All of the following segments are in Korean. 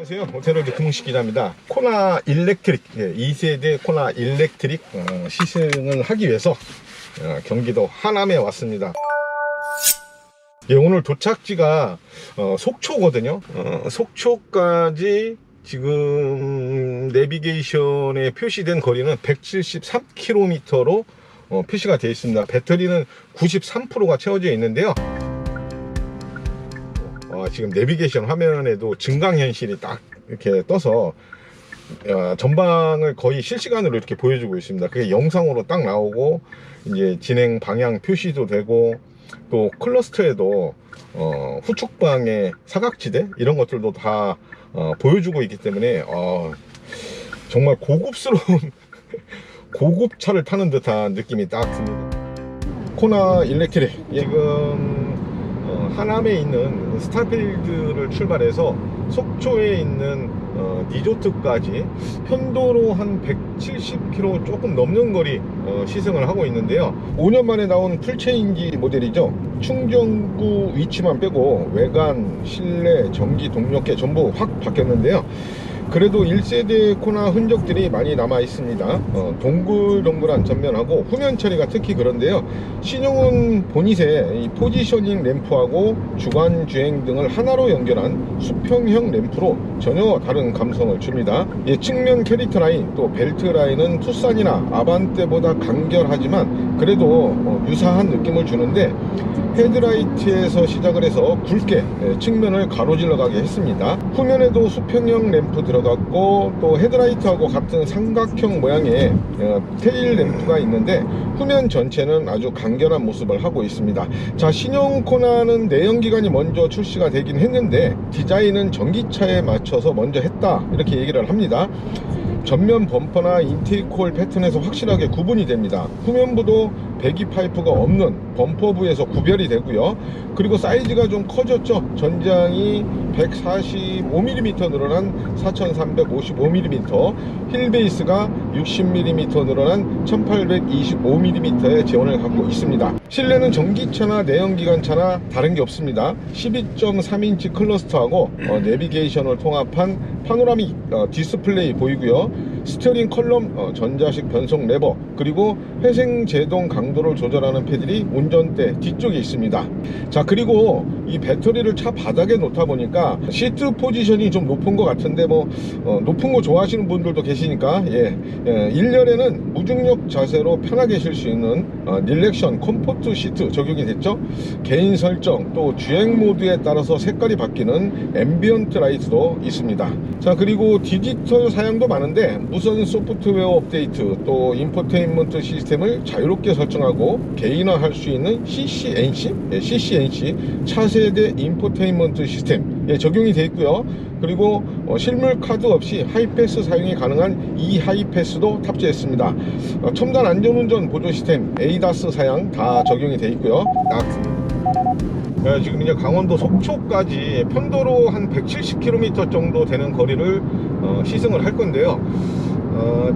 안녕하세요. 오테로드 금웅식 기자입니다. 코나 일렉트릭 2세대 코나 일렉트릭 시승을 하기 위해서 경기도 하남에 왔습니다. 오늘 도착지가 속초거든요. 속초까지 지금 내비게이션에 표시된 거리는 173km로 표시가 되어 있습니다. 배터리는 93%가 채워져 있는데요. 지금 내비게이션 화면에도 증강현실이 딱 이렇게 떠서 전방을 거의 실시간으로 이렇게 보여주고 있습니다. 그게 영상으로 딱 나오고 이제 진행 방향 표시도 되고 또 클러스터에도 후측방의 사각지대 이런 것들도 다 보여주고 있기 때문에 정말 고급스러운 고급차를 타는 듯한 느낌이 딱 듭니다. 코나 일렉트릭 지금 하남에 있는 스타필드를 출발해서 속초에 있는 리조트까지 편도로 한 170km 조금 넘는 거리 시승을 하고 있는데요. 5년 만에 나온 풀체인지 모델이죠. 충전구 위치만 빼고 외관, 실내, 전기 동력계 전부 확 바뀌었는데요. 그래도 1세대 코나 흔적들이 많이 남아 있습니다. 동글동글한 전면하고 후면 처리가 특히 그런데요. 신형은 보닛에 이 포지셔닝 램프하고 주간 주행 등을 하나로 연결한 수평형 램프로 전혀 다른 감성을 줍니다. 측면 캐릭터 라인 또 벨트 라인은 투싼이나 아반떼보다 간결하지만 그래도 유사한 느낌을 주는데 헤드라이트에서 시작을 해서 굵게 측면을 가로질러 가게 했습니다. 후면에도 수평형 램프 들어갔고 또 헤드라이트하고 같은 삼각형 모양의 테일 램프가 있는데 후면 전체는 아주 간결한 모습을 하고 있습니다. 자, 신형 코나는 내연기관이 먼저 출시가 되긴 했는데 디자인은 전기차에 맞춰서 먼저 했다 이렇게 얘기를 합니다. 전면 범퍼나 인테이크 홀 패턴에서 확실하게 구분이 됩니다. 후면부도 배기 파이프가 없는 범퍼부에서 구별이 되고요. 그리고 사이즈가 좀 커졌죠. 전장이 145mm 늘어난 4355mm, 휠베이스가 60mm 늘어난 1825mm의 제원을 갖고 있습니다. 실내는 전기차나 내연기관차나 다른 게 없습니다. 12.3인치 클러스터하고 내비게이션을 통합한 파노라믹 디스플레이 보이고요. 스티어링 컬럼, 전자식 변속 레버, 그리고 회생 제동 강도를 조절하는 패들이 운전대 뒤쪽에 있습니다. 자, 그리고 이 배터리를 차 바닥에 놓다 보니까 시트 포지션이 좀 높은 것 같은데 높은 거 좋아하시는 분들도 계시니까 1열에는 무중력 자세로 편하게 쉴 수 있는 릴렉션 컴포트 시트 적용이 됐죠. 개인 설정 또 주행 모드에 따라서 색깔이 바뀌는 앰비언트 라이트도 있습니다. 자, 그리고 디지털 사양도 많은데 무선 소프트웨어 업데이트 또 인포테인먼트 시스템을 자유롭게 설정하고 개인화할 수 있는 CCNC 차세대 인포테인먼트 시스템 적용이 되어 있고요. 그리고 실물 카드 없이 하이패스 사용이 가능한 하이패스도 탑재했습니다. 첨단 안전운전 보조 시스템 ADAS 사양 다 적용이 되어 있고요. 지금 이제 강원도 속초까지 편도로 한 170km 정도 되는 거리를 시승을 할 건데요.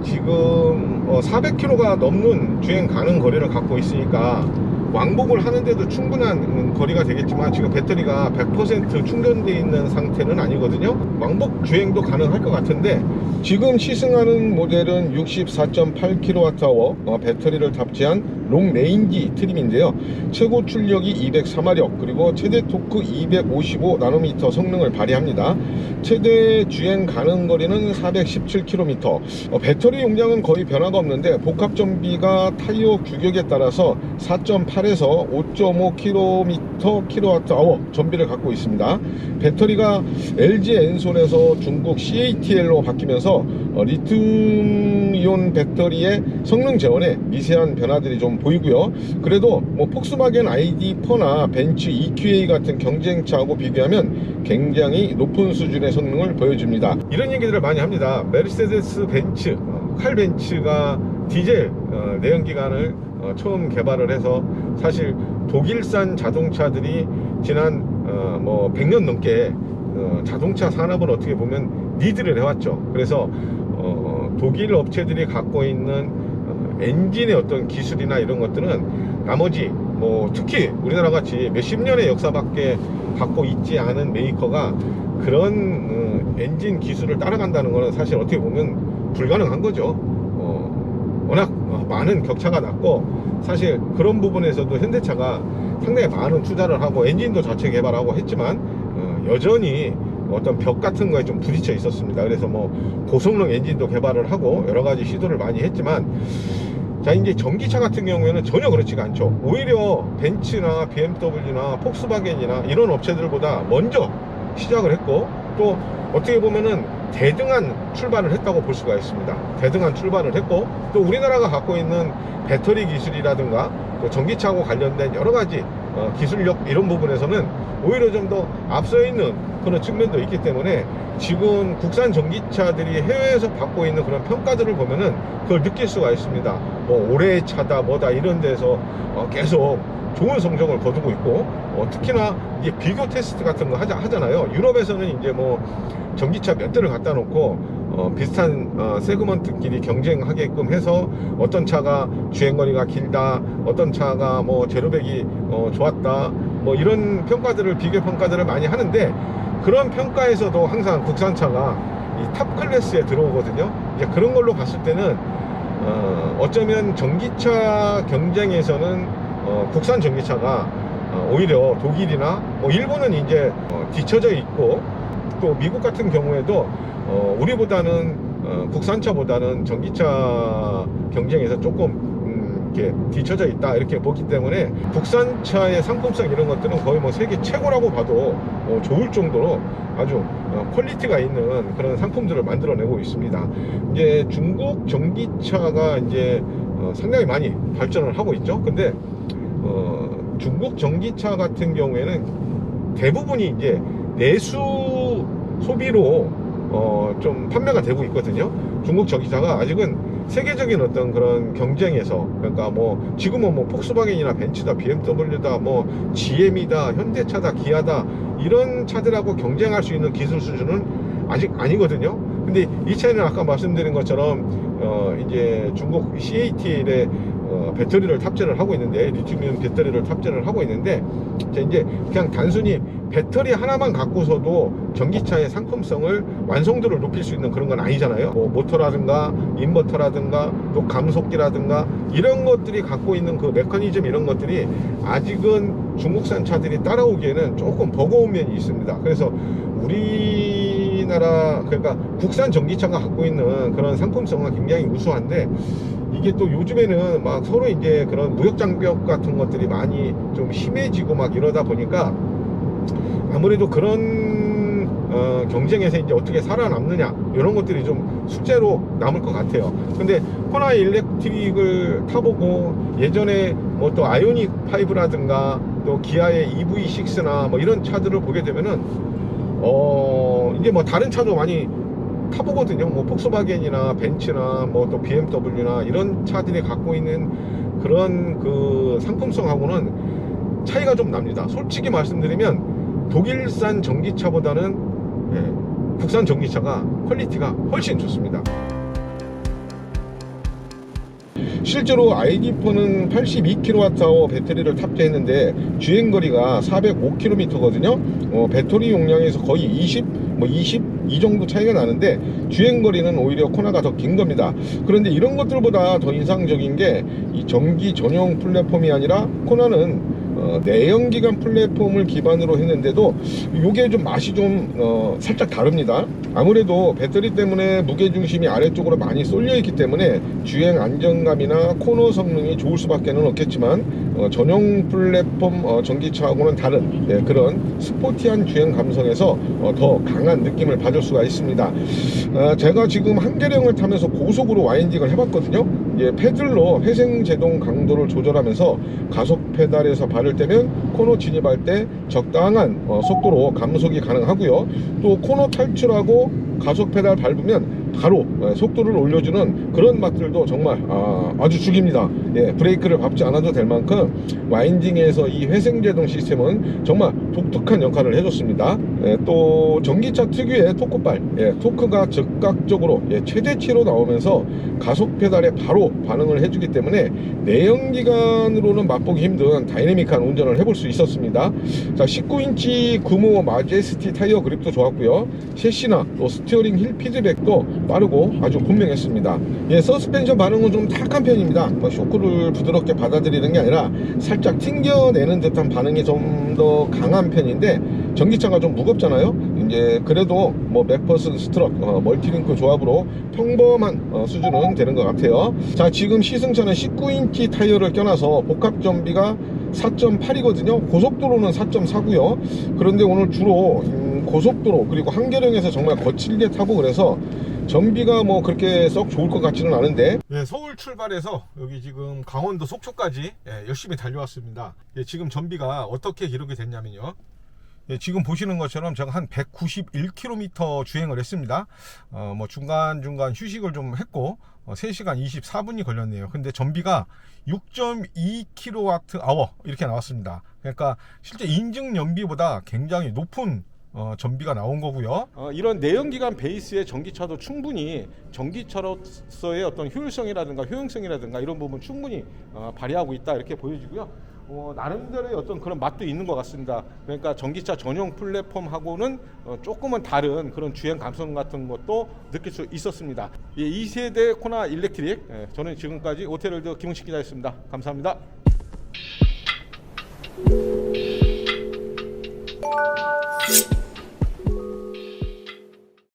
지금 400km가 넘는 주행 가능 거리를 갖고 있으니까 왕복을 하는데도 충분한 거리가 되겠지만 지금 배터리가 100% 충전되어 있는 상태는 아니거든요. 왕복 주행도 가능할 것 같은데 지금 시승하는 모델은 64.8kWh 배터리를 탑재한 롱레인지 트림인데요. 최고 출력이 204마력 그리고 최대 토크 255나노미터 성능을 발휘합니다. 최대 주행 가능 거리는 417km. 배터리 용량은 거의 변화가 없는데 복합 전비가 타이어 규격에 따라서 4.8에서 5.5km/kWh 전비를 갖고 있습니다. 배터리가 LG 엔솔에서 중국 CATL로 바뀌면서 리튬이온 배터리의 성능 제원에 미세한 변화들이 좀 보이고요. 그래도 폭스바겐 ID4나 벤츠 EQA 같은 경쟁차하고 비교하면 굉장히 높은 수준의 성능을 보여줍니다. 이런 얘기들을 많이 합니다. 메르세데스 벤츠, 칼벤츠가 디젤 내연기관을 처음 개발을 해서 사실 독일산 자동차들이 지난 100년 넘게 자동차 산업을 어떻게 보면 리드를 해왔죠. 그래서 독일 업체들이 갖고 있는 엔진의 어떤 기술이나 이런 것들은 나머지 뭐 특히 우리나라 같이 몇십 년의 역사밖에 갖고 있지 않은 메이커가 그런 엔진 기술을 따라간다는 것은 사실 어떻게 보면 불가능한 거죠. 워낙 많은 격차가 났고, 사실 그런 부분에서도 현대차가 상당히 많은 투자를 하고 엔진도 자체 개발하고 했지만 여전히 어떤 벽 같은 거에 좀 부딪혀 있었습니다. 그래서 뭐 고성능 엔진도 개발을 하고 여러 가지 시도를 많이 했지만, 자, 이제 전기차 같은 경우에는 전혀 그렇지가 않죠. 오히려 벤츠나 BMW나 폭스바겐이나 이런 업체들보다 먼저 시작을 했고, 또 어떻게 보면은 대등한 출발을 했다고 볼 수가 있습니다. 대등한 출발을 했고, 또 우리나라가 갖고 있는 배터리 기술이라든가 또 전기차하고 관련된 여러 가지 기술력 이런 부분에서는 오히려 좀 더 앞서 있는 그런 측면도 있기 때문에, 지금 국산 전기차들이 해외에서 받고 있는 그런 평가들을 보면은 그걸 느낄 수가 있습니다. 뭐 올해의 차다 뭐다 이런 데서 계속 좋은 성적을 거두고 있고, 특히나 이제 비교 테스트 같은 거 하잖아요. 유럽에서는 이제 뭐 전기차 몇 대를 갖다 놓고 비슷한 세그먼트끼리 경쟁하게끔 해서 어떤 차가 주행거리가 길다, 어떤 차가 뭐 제로백이 좋았다, 뭐 이런 평가들을, 비교 평가들을 많이 하는데, 그런 평가에서도 항상 국산차가 이 탑 클래스에 들어오거든요. 이제 그런 걸로 봤을 때는 어쩌면 전기차 경쟁에서는 국산 전기차가 오히려 독일이나 뭐 일본은 이제 뒤처져 있고, 또 미국 같은 경우에도 우리보다는 국산차보다는 전기차 경쟁에서 조금 이렇게 뒤처져 있다 이렇게 보기 때문에, 국산차의 상품성 이런 것들은 거의 뭐 세계 최고라고 봐도 좋을 정도로 아주 퀄리티가 있는 그런 상품들을 만들어내고 있습니다. 이제 중국 전기차가 이제 상당히 많이 발전을 하고 있죠. 근데 중국 전기차 같은 경우에는 대부분이 이제 내수 소비로 좀 판매가 되고 있거든요. 중국 전기차가 아직은 세계적인 어떤 그런 경쟁에서, 그러니까 뭐 지금은 뭐 폭스바겐이나 벤츠다, BMW다, 뭐 GM이다, 현대차다, 기아다 이런 차들하고 경쟁할 수 있는 기술 수준은 아직 아니거든요. 근데 이 차는 아까 말씀드린 것처럼 이제 중국 CATL에 배터리를 탑재를 하고 있는데, 리튬이온 배터리를 탑재를 하고 있는데, 이제 그냥 단순히 배터리 하나만 갖고서도 전기차의 상품성을, 완성도를 높일 수 있는 그런 건 아니잖아요. 뭐 모터라든가 인버터라든가 또 감속기라든가 이런 것들이 갖고 있는 그 메커니즘, 이런 것들이 아직은 중국산 차들이 따라오기에는 조금 버거운 면이 있습니다. 그래서 우리나라, 그러니까 국산 전기차가 갖고 있는 그런 상품성은 굉장히 우수한데, 이게 또 요즘에는 막 서로 이제 그런 무역 장벽 같은 것들이 많이 좀 심해지고 막 이러다 보니까, 아무래도 그런 경쟁에서 이제 어떻게 살아남느냐 이런 것들이 좀 숙제로 남을 것 같아요. 근데 코나 일렉트릭을 타보고, 예전에 뭐 또 아이오닉 5라든가 또 기아의 EV6나 뭐 이런 차들을 보게 되면은 이제 뭐 다른 차도 많이 타보거든요. 뭐 폭스바겐이나 벤츠나 뭐 또 BMW나 이런 차들이 갖고 있는 그런 그 상품성하고는 차이가 좀 납니다. 솔직히 말씀드리면 독일산 전기차보다는 국산 전기차가 퀄리티가 훨씬 좋습니다. 실제로 ID4는 82kWh 배터리를 탑재했는데 주행거리가 405km거든요. 배터리 용량에서 거의 20 이 정도 차이가 나는데, 주행거리는 오히려 코나가 더 긴 겁니다. 그런데 이런 것들보다 더 인상적인 게, 이 전기 전용 플랫폼이 아니라 코나는 내연기관 플랫폼을 기반으로 했는데도 이게 좀 맛이 좀 살짝 다릅니다. 아무래도 배터리 때문에 무게중심이 아래쪽으로 많이 쏠려 있기 때문에 주행 안정감이나 코너 성능이 좋을 수밖에 없겠지만, 전용 플랫폼 전기차하고는 다른 그런 스포티한 주행 감성에서 더 강한 느낌을 받을 수가 있습니다. 제가 지금 한계령을 타면서 고속으로 와인딩을 해봤거든요. 이제 페들로 회생제동 강도를 조절하면서 가속 페달에서 발을 떼면 코너 진입할 때 적당한 속도로 감속이 가능하고요. 또 코너 탈출하고 가속 페달 밟으면 바로 속도를 올려주는 그런 맛들도 정말 아주 죽입니다. 예, 브레이크를 밟지 않아도 될 만큼 와인딩에서 이 회생제동 시스템은 정말 독특한 역할을 해줬습니다. 예, 또 전기차 특유의 토크발, 예, 토크가 즉각적으로 최대치로 나오면서 가속 페달에 바로 반응을 해주기 때문에 내연기관으로는 맛보기 힘든 다이내믹한 운전을 해볼 수 있었습니다. 자, 19인치 구모 마제스티 타이어 그립도 좋았고요. 셰시나 또 스티어링 힐 피드백도 빠르고 아주 분명했습니다. 예, 서스펜션 반응은 좀 탁한 편입니다. 쇼크를 부드럽게 받아들이는 게 아니라 살짝 튕겨내는 듯한 반응이 좀 더 강한 편인데, 전기차가 좀 무겁잖아요. 이제 그래도 뭐 맥퍼슨 스트럭 멀티링크 조합으로 평범한 수준은 되는 것 같아요. 자, 지금 시승차는 19인치 타이어를 껴놔서 복합 전비가 4.8이거든요 고속도로는 4.4고요 그런데 오늘 주로 고속도로 그리고 한계령에서 정말 거칠게 타고 그래서 전비가 뭐 그렇게 썩 좋을 것 같지는 않은데, 예, 서울 출발해서 여기 지금 강원도 속초까지 열심히 달려왔습니다. 지금 전비가 어떻게 기록이 됐냐면요, 지금 보시는 것처럼 제가 한 191km 주행을 했습니다. 뭐 중간중간 휴식을 좀 했고 3시간 24분이 걸렸네요. 근데 전비가 6.2kWh 이렇게 나왔습니다. 그러니까 실제 인증 연비보다 굉장히 높은 전비가 나온 거고요. 이런 내연기관 베이스의 전기차도 충분히 전기차로서의 어떤 효율성이라든가 효용성이라든가 이런 부분 충분히 발휘하고 있다 이렇게 보여지고요. 나름대로의 어떤 그런 맛도 있는 것 같습니다. 그러니까 전기차 전용 플랫폼하고는 조금은 다른 그런 주행 감성 같은 것도 느낄 수 있었습니다. 2세대 코나 일렉트릭, 저는 지금까지 오테월드 김은식 기자였습니다. 감사합니다.